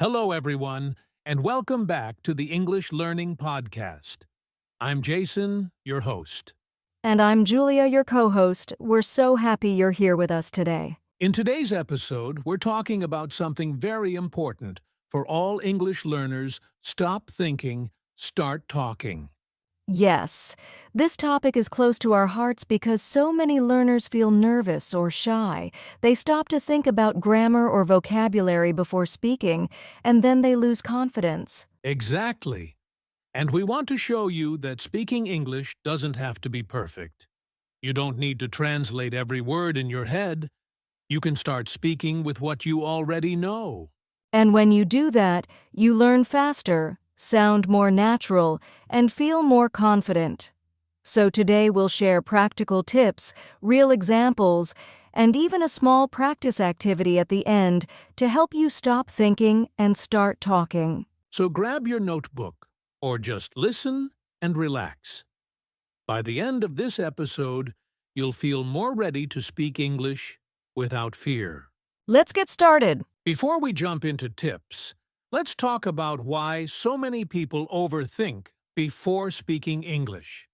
Hello, everyone, and welcome back to the English Learning Podcast. I'm Jason, your host. And I'm Julia, your co-host. We're so happy you're here with us today. In today's episode, we're talking about something very important for all English learners. Stop thinking, start talking. Yes, this topic is close to our hearts because so many learners feel nervous or shy. They stop to think about grammar or vocabulary before speaking, and then they lose confidence. Exactly. And we want to show you that speaking English doesn't have to be perfect. You don't need to translate every word in your head. You can start speaking with what you already know. And when you do that, you learn faster, sound more natural, and feel more confident. So today we'll share practical tips, real examples, and even a small practice activity at the end to help you stop thinking and start talking. So grab your notebook, or just listen and relax. By the end of this episode, you'll feel more ready to speak English without fear. Let's get started. Before we jump into tips, let's talk about why so many people overthink before speaking English.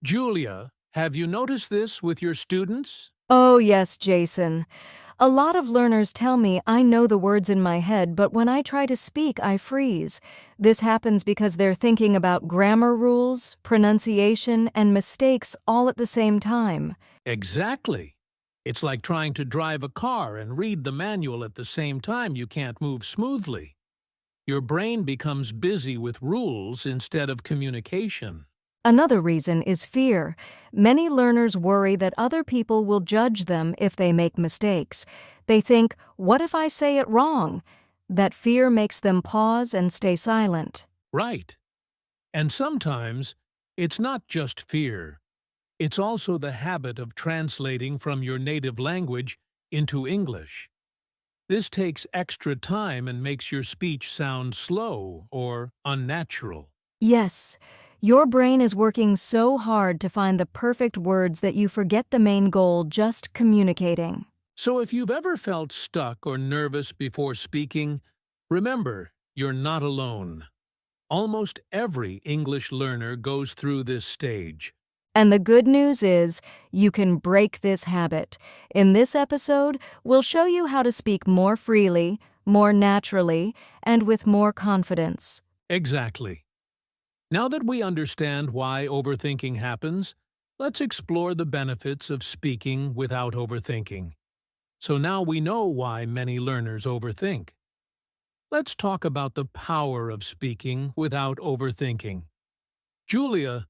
Julia, have you noticed this with your students? Oh, yes, Jason. A lot of learners tell me I know the words in my head, but when I try to speak, I freeze. This happens because they're thinking about grammar rules, pronunciation, and mistakes all at the same time. Exactly. It's like trying to drive a car and read the manual at the same time. You can't move smoothly. Your brain becomes busy with rules instead of communication. Another reason is fear. Many learners worry that other people will judge them if they make mistakes. They think, what if I say it wrong? That fear makes them pause and stay silent. Right. And sometimes it's not just fear. It's also the habit of translating from your native language into English. This takes extra time and makes your speech sound slow or unnatural. Yes, your brain is working so hard to find the perfect words that you forget the main goal, just communicating. So if you've ever felt stuck or nervous before speaking, remember, you're not alone. Almost every English learner goes through this stage. And the good news is, you can break this habit. In this episode, we'll show you how to speak more freely, more naturally, and with more confidence. Exactly. Now that we understand why overthinking happens, let's explore the benefits of speaking without overthinking. So now we know why many learners overthink. Let's talk about the power of speaking without overthinking. Julia,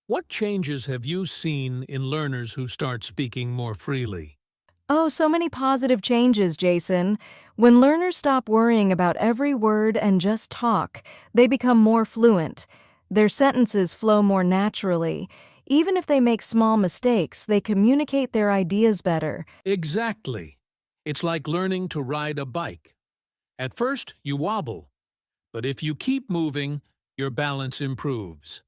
what changes have you seen in learners who start speaking more freely? Oh, so many positive changes, Jason. When learners stop worrying about every word and just talk, they become more fluent. Their sentences flow more naturally. Even if they make small mistakes, they communicate their ideas better. Exactly. It's like learning to ride a bike. At first, you wobble, but if you keep moving, your balance improves.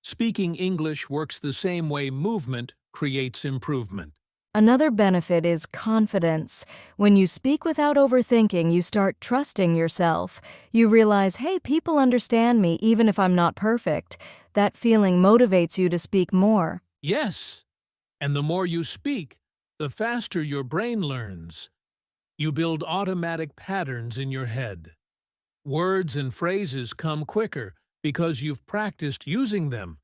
Speaking English works the same way movement creates improvement. Another benefit is confidence. When you speak without overthinking, you start trusting yourself. You realize, hey, people understand me even if I'm not perfect. That feeling motivates you to speak more. Yes, and the more you speak, the faster your brain learns. You build automatic patterns in your head. Words and phrases come quicker because you've practiced using them,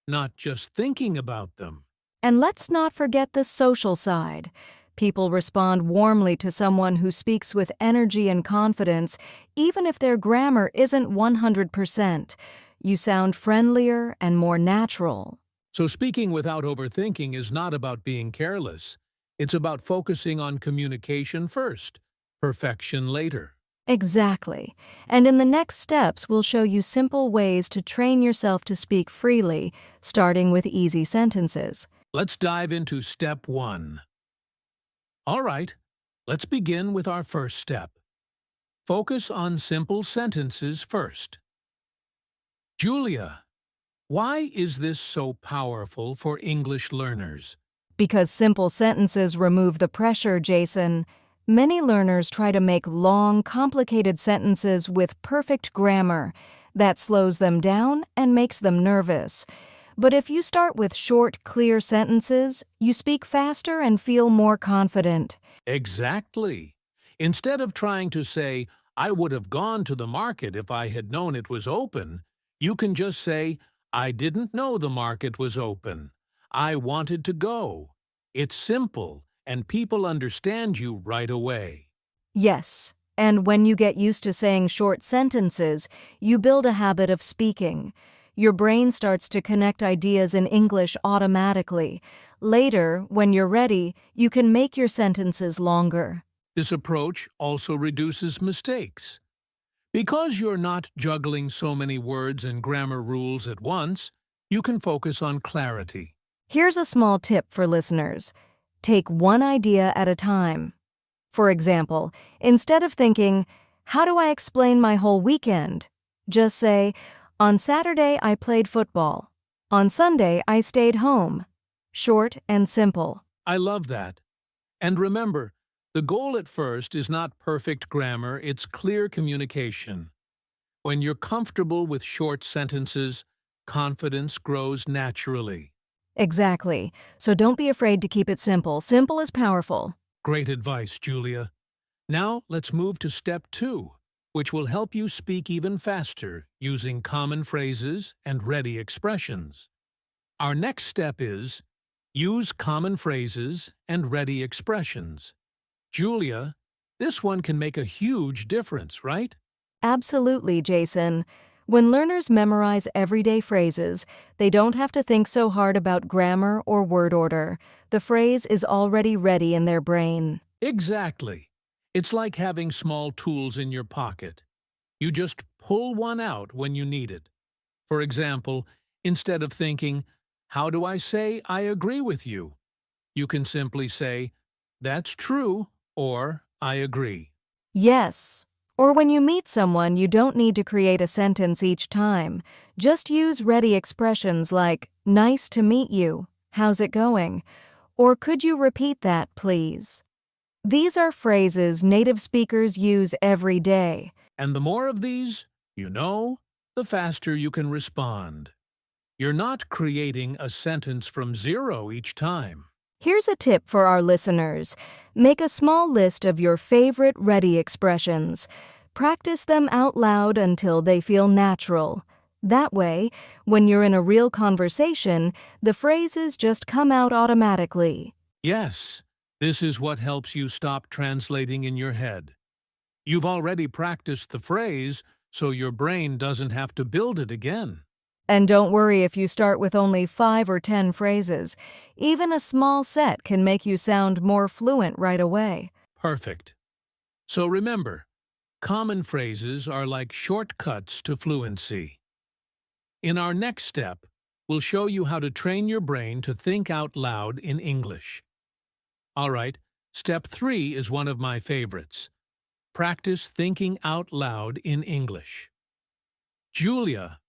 not just thinking about them. And let's not forget the social side. People respond warmly to someone who speaks with energy and confidence, even if their grammar isn't 100%. You sound friendlier and more natural. So speaking without overthinking is not about being careless. It's about focusing on communication first, perfection later. Exactly. And in the next steps, we'll show you simple ways to train yourself to speak freely, starting with easy sentences. Let's dive into step 1. All right, let's begin with our first step. Focus on simple sentences first. Julia, why is this so powerful for English learners? Because simple sentences remove the pressure, Jason. Many learners try to make long, complicated sentences with perfect grammar. That slows them down and makes them nervous. But if you start with short, clear sentences, you speak faster and feel more confident. Exactly. Instead of trying to say, I would have gone to the market if I had known it was open, you can just say, I didn't know the market was open. I wanted to go. It's simple, and people understand you right away. Yes, and when you get used to saying short sentences, you build a habit of speaking. Your brain starts to connect ideas in English automatically. Later, when you're ready, you can make your sentences longer. This approach also reduces mistakes. Because you're not juggling so many words and grammar rules at once, you can focus on clarity. Here's a small tip for listeners. Take one idea at a time. For example, instead of thinking, how do I explain my whole weekend? Just say, on Saturday I played football. On Sunday I stayed home. Short and simple. I love that. And remember, the goal at first is not perfect grammar, it's clear communication. When you're comfortable with short sentences, confidence grows naturally. Exactly. So don't be afraid to keep it simple. Simple is powerful. Great advice, Julia. Now let's move to step 2, which will help you speak even faster using common phrases and ready expressions. Our next step is use common phrases and ready expressions. Julia, this one can make a huge difference, right? Absolutely, Jason. When learners memorize everyday phrases, they don't have to think so hard about grammar or word order. The phrase is already ready in their brain. Exactly. It's like having small tools in your pocket. You just pull one out when you need it. For example, instead of thinking, how do I say I agree with you? You can simply say, that's true, or I agree. Yes. Or when you meet someone, you don't need to create a sentence each time. Just use ready expressions like, nice to meet you, how's it going? Or could you repeat that, please? These are phrases native speakers use every day. And the more of these, the faster you can respond. You're not creating a sentence from zero each time. Here's a tip for our listeners. Make a small list of your favorite ready expressions. Practice them out loud until they feel natural. That way, when you're in a real conversation, the phrases just come out automatically. Yes, this is what helps you stop translating in your head. You've already practiced the phrase, so your brain doesn't have to build it again. And don't worry if you start with only 5 or 10 phrases. Even a small set can make you sound more fluent right away. Perfect. So remember, common phrases are like shortcuts to fluency. In our next step, we'll show you how to train your brain to think out loud in English. All right, step 3 is one of my favorites. Practice thinking out loud in English. Julia,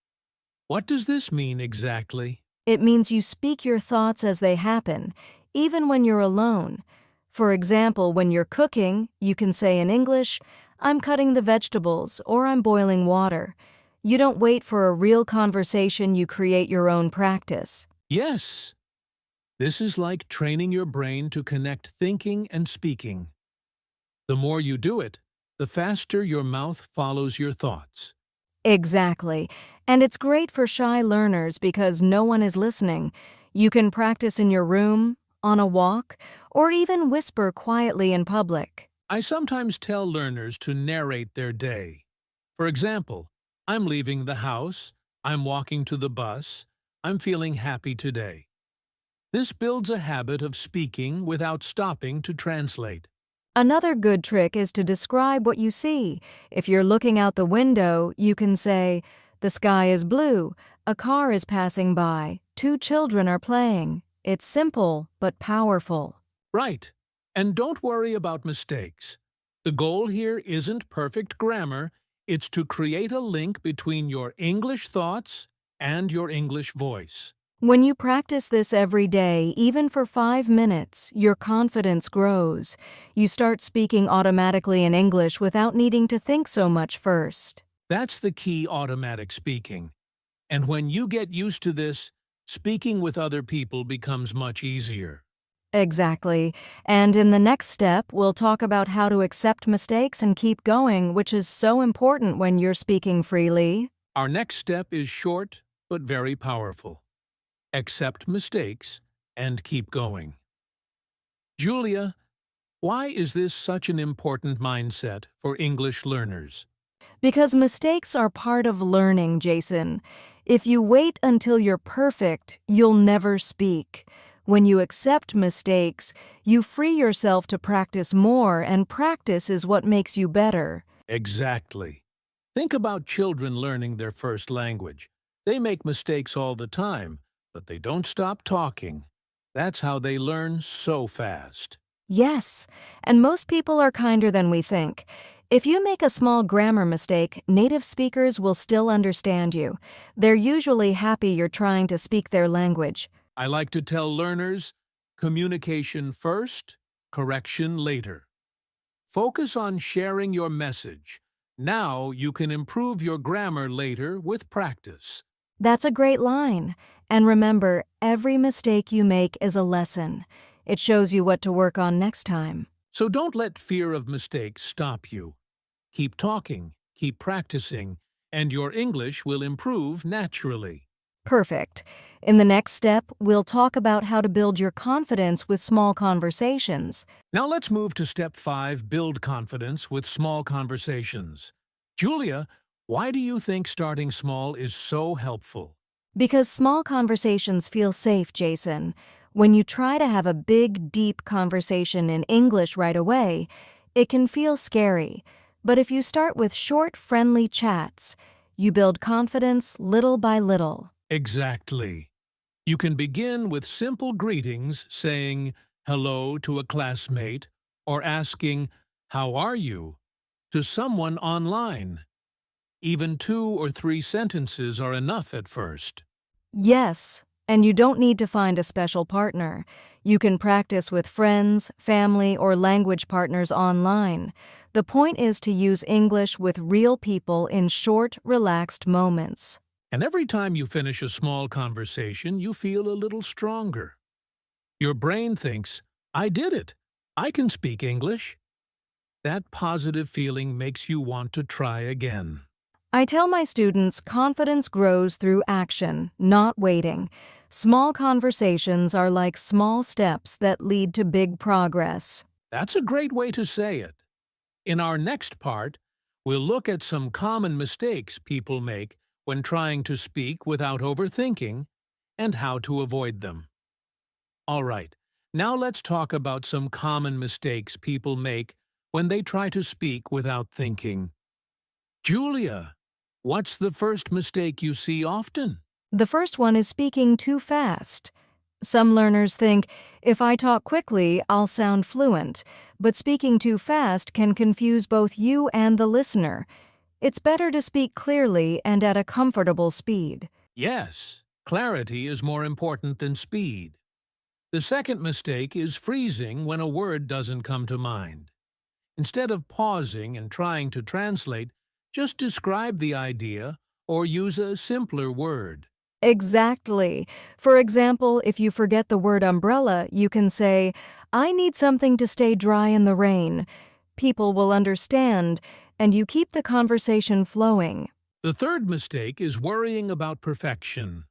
what does this mean exactly? It means you speak your thoughts as they happen, even when you're alone. For example, when you're cooking, you can say in English, I'm cutting the vegetables or I'm boiling water. You don't wait for a real conversation, you create your own practice. Yes. This is like training your brain to connect thinking and speaking. The more you do it, the faster your mouth follows your thoughts. Exactly. And it's great for shy learners because no one is listening. You can practice in your room, on a walk, or even whisper quietly in public. I sometimes tell learners to narrate their day. For example, I'm leaving the house, I'm walking to the bus, I'm feeling happy today. This builds a habit of speaking without stopping to translate. Another good trick is to describe what you see. If you're looking out the window, you can say, the sky is blue, a car is passing by, 2 children are playing. It's simple, but powerful. Right. And don't worry about mistakes. The goal here isn't perfect grammar, it's to create a link between your English thoughts and your English voice. When you practice this every day, even for 5 minutes, your confidence grows. You start speaking automatically in English without needing to think so much first. That's the key: automatic speaking. And when you get used to this, speaking with other people becomes much easier. Exactly. And in the next step, we'll talk about how to accept mistakes and keep going, which is so important when you're speaking freely. Our next step is short but very powerful. Accept mistakes and keep going. Julia, why is this such an important mindset for English learners? Because mistakes are part of learning, Jason. If you wait until you're perfect, you'll never speak. When you accept mistakes, you free yourself to practice more, and practice is what makes you better. Exactly. Think about children learning their first language. They make mistakes all the time, but they don't stop talking. That's how they learn so fast. Yes, and most people are kinder than we think. If you make a small grammar mistake, native speakers will still understand you. They're usually happy you're trying to speak their language. I like to tell learners, communication first, correction later. Focus on sharing your message. Now you can improve your grammar later with practice. That's a great line. And remember, every mistake you make is a lesson. It shows you what to work on next time. So don't let fear of mistakes stop you. Keep talking, keep practicing, and your English will improve naturally. Perfect. In the next step, we'll talk about how to build your confidence with small conversations. Now let's move to step 5, build confidence with small conversations. Julia, why do you think starting small is so helpful? Because small conversations feel safe, Jason. When you try to have a big, deep conversation in English right away, it can feel scary. But if you start with short, friendly chats, you build confidence little by little. Exactly. You can begin with simple greetings, saying hello to a classmate or asking, "How are you?" to someone online. Even 2 or 3 sentences are enough at first. Yes, and you don't need to find a special partner. You can practice with friends, family, or language partners online. The point is to use English with real people in short, relaxed moments. And every time you finish a small conversation, you feel a little stronger. Your brain thinks, "I did it. I can speak English." That positive feeling makes you want to try again. I tell my students confidence grows through action, not waiting. Small conversations are like small steps that lead to big progress. That's a great way to say it. In our next part, we'll look at some common mistakes people make when trying to speak without overthinking and how to avoid them. All right, now let's talk about some common mistakes people make when they try to speak without thinking. Julia, what's the first mistake you see often? The first one is speaking too fast. Some learners think, if I talk quickly, I'll sound fluent, but speaking too fast can confuse both you and the listener. It's better to speak clearly and at a comfortable speed. Yes, clarity is more important than speed. The second mistake is freezing when a word doesn't come to mind. Instead of pausing and trying to translate, just describe the idea or use a simpler word. Exactly. For example, if you forget the word umbrella, you can say, I need something to stay dry in the rain. People will understand, and you keep the conversation flowing. The third mistake is worrying about perfection.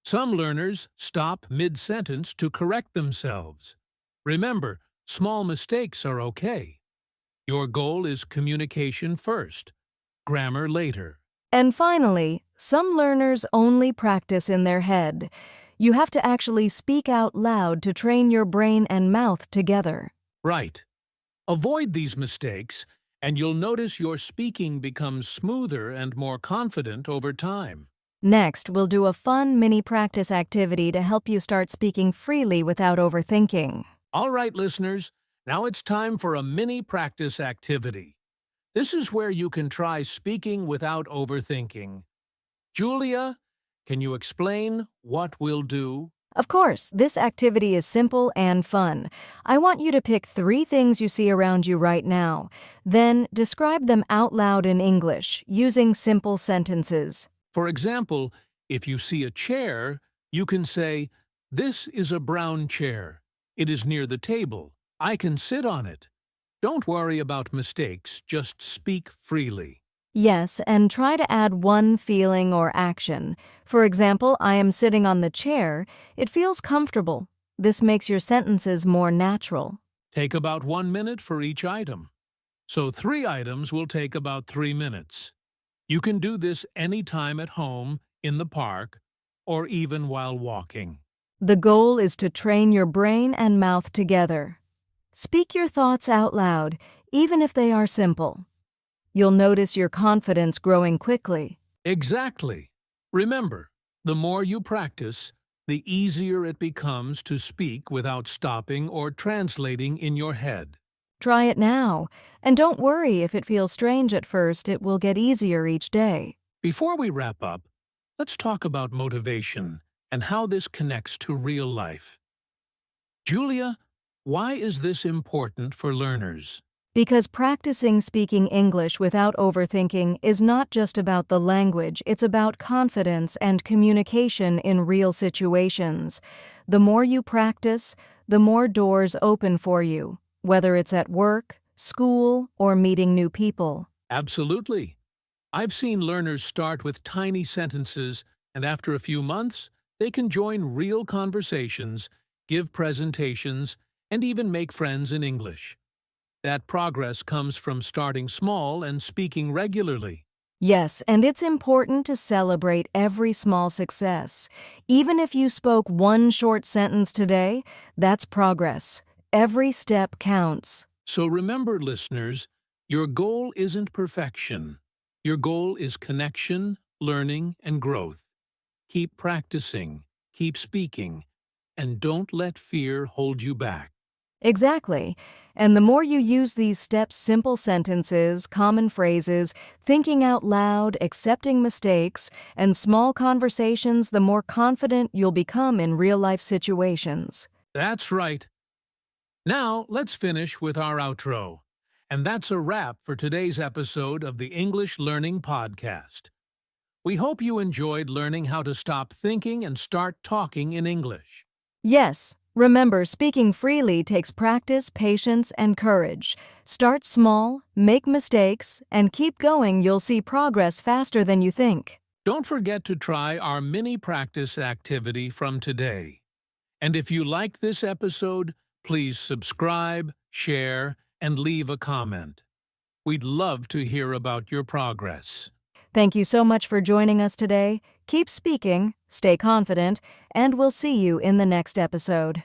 Some learners stop mid-sentence to correct themselves. Remember, small mistakes are okay. Your goal is communication first, grammar later. And finally, some learners only practice in their head. You have to actually speak out loud to train your brain and mouth together. Right. Avoid these mistakes, and you'll notice your speaking becomes smoother and more confident over time. Next, we'll do a fun mini practice activity to help you start speaking freely without overthinking. All right, listeners, now it's time for a mini practice activity. This is where you can try speaking without overthinking. Julia, Can you explain what we'll do? Of course, this activity is simple and fun. I want you to pick 3 things you see around you right now. Then describe them out loud in English, using simple sentences. For example, if you see a chair, you can say, "This is a brown chair. It is near the table. I can sit on it." Don't worry about mistakes, just speak freely. Yes, and try to add one feeling or action. For example, I am sitting on the chair. It feels comfortable. This makes your sentences more natural. Take about 1 minute for each item. So 3 items will take about 3 minutes. You can do this anytime at home, in the park, or even while walking. The goal is to train your brain and mouth together. Speak your thoughts out loud, even if they are simple. You'll notice your confidence growing quickly. Exactly. Remember, the more you practice, the easier it becomes to speak without stopping or translating in your head. Try it now, and don't worry if it feels strange at first, it will get easier each day. Before we wrap up, let's talk about motivation and how this connects to real life. Julia, why is this important for learners? Because practicing speaking English without overthinking is not just about the language, it's about confidence and communication in real situations. The more you practice, the more doors open for you, whether it's at work, school, or meeting new people. Absolutely. I've seen learners start with tiny sentences, and after a few months, they can join real conversations, give presentations, and even make friends in English. That progress comes from starting small and speaking regularly. Yes, and it's important to celebrate every small success. Even if you spoke one short sentence today, that's progress. Every step counts. So remember, listeners, your goal isn't perfection. Your goal is connection, learning, and growth. Keep practicing, keep speaking, and don't let fear hold you back. Exactly. And the more you use these steps, simple sentences, common phrases, thinking out loud, accepting mistakes, and small conversations, the more confident you'll become in real-life situations. That's right. Now, let's finish with our outro. And that's a wrap for today's episode of the English Learning Podcast. We hope you enjoyed learning how to stop thinking and start talking in English. Yes, remember, speaking freely takes practice, patience, and courage. Start small, make mistakes, and keep going. You'll see progress faster than you think. Don't forget to try our mini practice activity from today. And if you liked this episode, please subscribe, share, and leave a comment. We'd love to hear about your progress. Thank you so much for joining us today. Keep speaking, stay confident, and we'll see you in the next episode.